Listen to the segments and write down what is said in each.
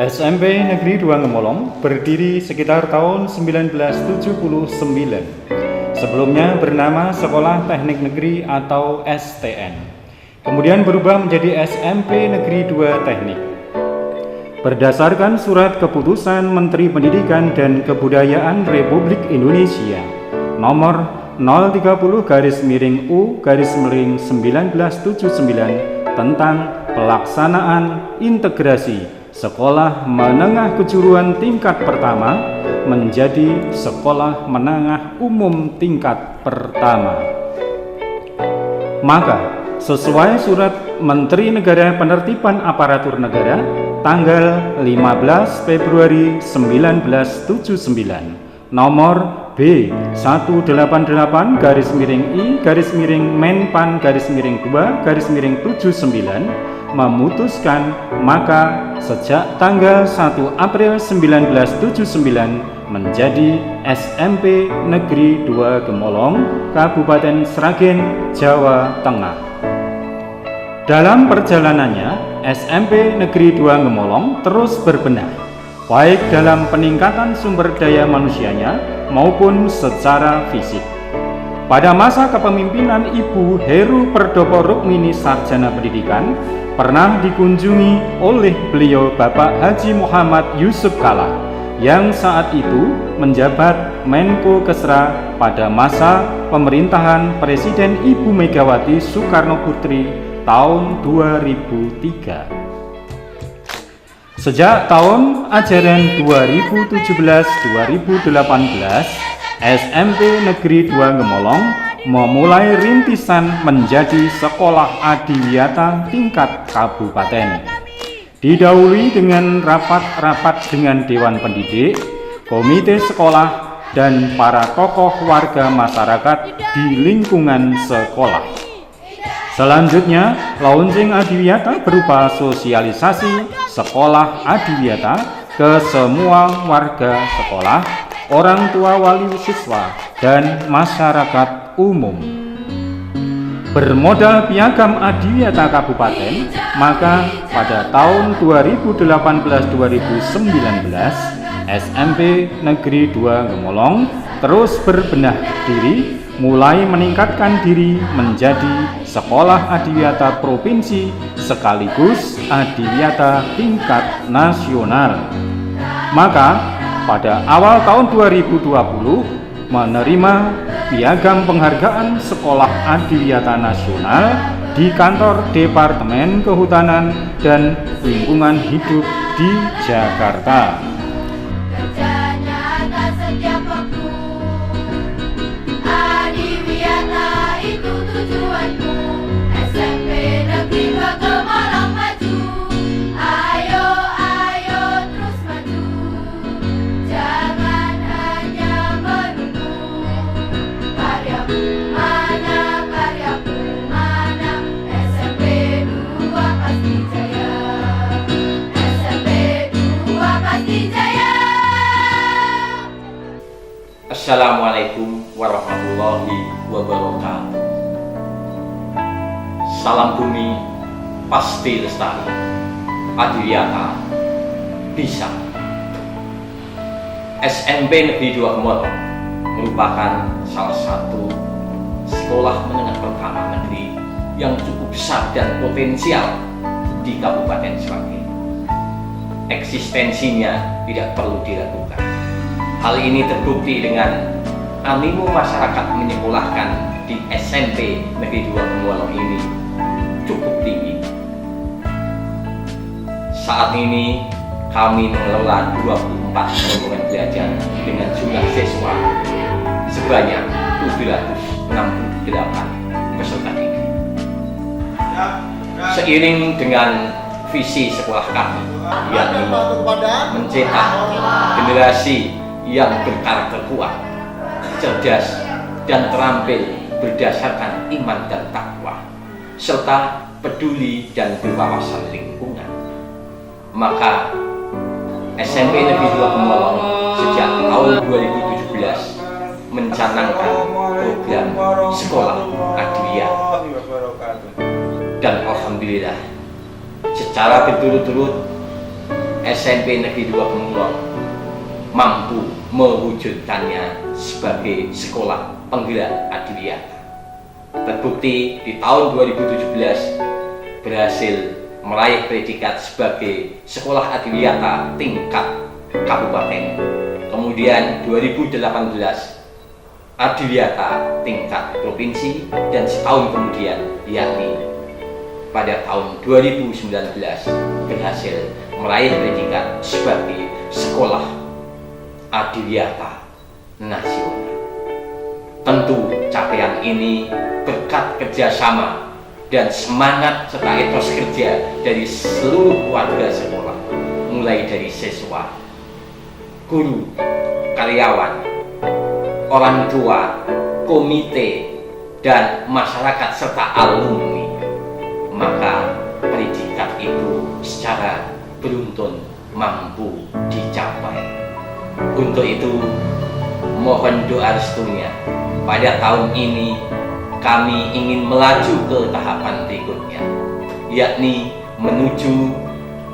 SMP Negeri 2 Ngemolong berdiri sekitar tahun 1979. Sebelumnya bernama Sekolah Teknik Negeri atau STN. Kemudian berubah menjadi SMP Negeri 2 Teknik. Berdasarkan surat keputusan Menteri Pendidikan dan Kebudayaan Republik Indonesia nomor 030-U-1979 tentang pelaksanaan integrasi Sekolah Menengah Kejuruan tingkat pertama menjadi Sekolah Menengah Umum tingkat pertama. Maka, sesuai surat Menteri Negara Penertiban Aparatur Negara tanggal 15 Februari 1979 nomor B1/I-I-Menpan-2/79 memutuskan, maka sejak tanggal 1 April 1979 menjadi SMP Negeri 2 Gemolong, Kabupaten Sragen, Jawa Tengah. Dalam perjalanannya, SMP Negeri 2 Gemolong terus berbenah, baik dalam peningkatan sumber daya manusianya maupun secara fisik. Pada masa kepemimpinan Ibu Heru Perdopo Rukmini Sarjana Pendidikan, pernah dikunjungi oleh beliau Bapak Haji Muhammad Yusuf Kalla yang saat itu menjabat Menko Kesra pada masa pemerintahan Presiden Ibu Megawati Soekarno Putri tahun 2003. Sejak tahun ajaran 2017-2018, SMP Negeri 2 Gemolong memulai rintisan menjadi Sekolah Adiwiyata tingkat kabupaten. Didahului dengan rapat-rapat dengan Dewan Pendidik, komite sekolah, dan para tokoh warga masyarakat di lingkungan sekolah. Selanjutnya, launching Adiwiyata berupa sosialisasi Sekolah Adiwiyata ke semua warga sekolah, orang tua wali siswa, dan masyarakat umum. Bermodal piagam Adiwiyata Kabupaten, maka pada tahun 2018-2019 SMP Negeri 2 Gemolong terus berbenah diri, mulai meningkatkan diri menjadi Sekolah Adiwiyata Provinsi sekaligus Adiwiyata tingkat nasional. Maka pada awal tahun 2020 menerima piagam penghargaan Sekolah Adiwiyata Nasional di kantor Departemen Kehutanan dan Lingkungan Hidup di Jakarta. Assalamualaikum warahmatullahi wabarakatuh. Salam bumi pasti lestari, Adiwiyata bisa. SMP Negeri 2 Gemolong merupakan salah satu sekolah menengah pertama negeri yang cukup besar dan potensial di Kabupaten Sragen. Eksistensinya tidak perlu diragukan. Hal ini terbukti dengan animo masyarakat menyekolahkan di SMP Negeri 2 Gemolong ini cukup tinggi. Saat ini kami mengelola 24 rombongan belajar dengan jumlah siswa sebanyak 768 peserta didik. Seiring dengan visi sekolah kami, yakni mencetak generasi yang berkarakter kuat, cerdas, dan terampil berdasarkan iman dan takwa, serta peduli dan berwawasan lingkungan. Maka SMP Negeri 2 Gemolong sejak tahun 2017 mencanangkan program Sekolah Adiwiyata. Dan alhamdulillah secara berturut-turut SMP Negeri 2 Gemulong mampu mewujudkannya sebagai sekolah penggerak adiwiyata. Terbukti di tahun 2017 berhasil meraih predikat sebagai sekolah adiwiyata tingkat kabupaten. Kemudian 2018 adiwiyata tingkat provinsi, dan setahun kemudian yakni pada tahun 2019 berhasil meraih predikat sebagai sekolah adiwiyata nasional. Tentu capaian ini berkat kerjasama dan semangat serta etos kerja dari seluruh warga sekolah, mulai dari siswa, guru, karyawan, orang tua, komite, dan masyarakat serta alumni. Maka predikat itu secara beruntun mampu dicapai. Untuk itu mohon doa restunya. Pada tahun ini kami ingin melaju ke tahapan berikutnya, yakni menuju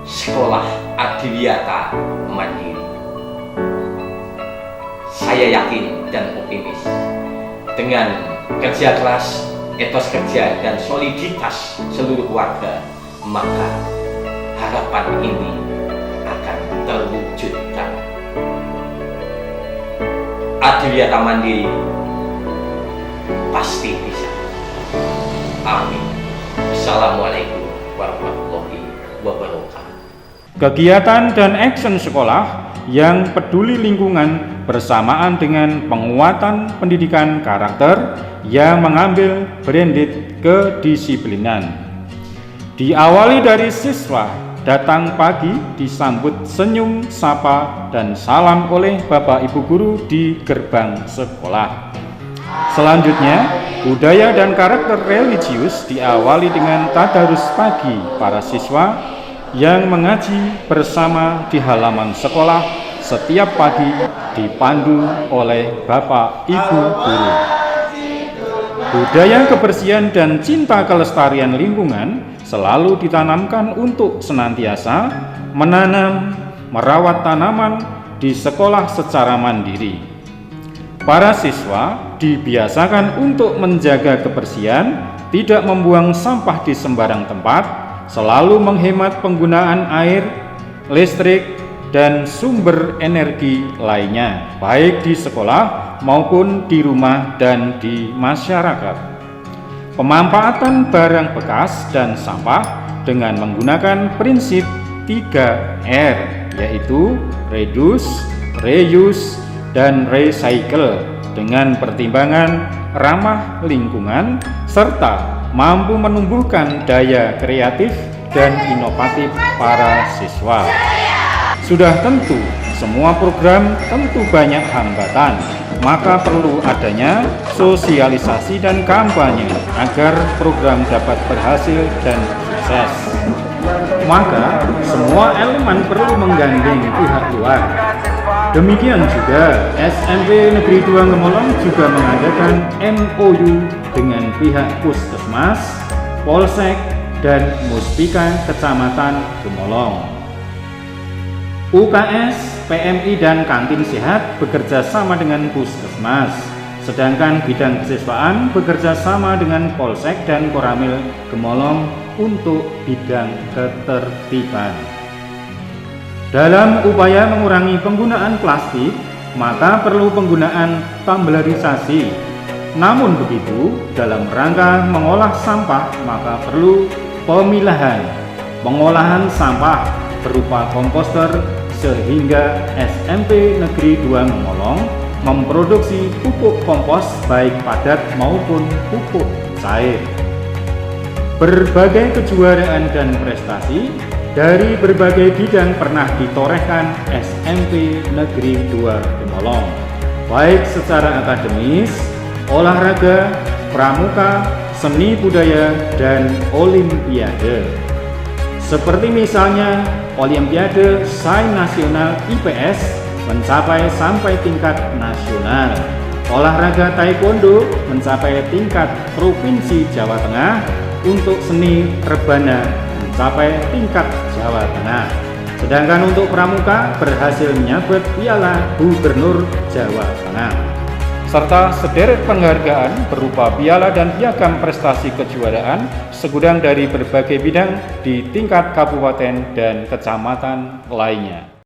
sekolah adiwiyata mandiri. Saya yakin dan optimis dengan kerja keras, etos kerja, dan soliditas seluruh warga, maka harapan ini akan terwujudkan. Adiwiyata mandiri pasti bisa. Amin. Assalamualaikum warahmatullahi wabarakatuh. Kegiatan dan action sekolah yang peduli lingkungan bersamaan dengan penguatan pendidikan karakter yang mengambil branded kedisiplinan. Diawali dari siswa datang pagi disambut senyum, sapa, dan salam oleh Bapak Ibu Guru di gerbang sekolah. Selanjutnya, budaya dan karakter religius diawali dengan tadarus pagi para siswa yang mengaji bersama di halaman sekolah setiap pagi dipandu oleh Bapak Ibu Guru. Budaya kebersihan dan cinta kelestarian lingkungan selalu ditanamkan untuk senantiasa menanam, merawat tanaman di sekolah secara mandiri. Para siswa dibiasakan untuk menjaga kebersihan, tidak membuang sampah di sembarang tempat, selalu menghemat penggunaan air, listrik, dan sumber energi lainnya, baik di sekolah maupun di rumah dan di masyarakat. Pemanfaatan barang bekas dan sampah dengan menggunakan prinsip 3R, yaitu reduce, reuse, dan recycle dengan pertimbangan ramah lingkungan serta mampu menumbuhkan daya kreatif dan inovatif para siswa. Sudah tentu semua program tentu banyak hambatan, maka perlu adanya sosialisasi dan kampanye agar program dapat berhasil dan sukses. Maka semua elemen perlu menggandeng pihak luar. Demikian juga SMP Negeri 2 Gemolong juga mengadakan MOU dengan pihak Puskesmas, Polsek, dan Muspika Kecamatan Gemolong. UKS, PMI, dan kantin sehat bekerja sama dengan Puskesmas, sedangkan bidang kesiswaan bekerja sama dengan Polsek dan Koramil Gemolong untuk bidang ketertiban. Dalam upaya mengurangi penggunaan plastik, maka perlu penggunaan tumblerisasi. Namun begitu, dalam rangka mengolah sampah, maka perlu pemilahan, pengolahan sampah berupa komposter, sehingga SMP Negeri 2 Gemolong memproduksi pupuk kompos baik padat maupun pupuk cair. Berbagai kejuaraan dan prestasi dari berbagai bidang pernah ditorehkan SMP Negeri 2 Gemolong, baik secara akademis, olahraga, pramuka, seni budaya, dan olimpiade. Seperti misalnya Olimpiade Sains Nasional IPS mencapai sampai tingkat nasional, olahraga taekwondo mencapai tingkat provinsi Jawa Tengah, untuk seni rebana mencapai tingkat Jawa Tengah. Sedangkan untuk pramuka berhasil menyabet Piala Gubernur Jawa Tengah. Serta sederet penghargaan berupa piala dan piagam prestasi kejuaraan segudang dari berbagai bidang di tingkat kabupaten dan kecamatan lainnya.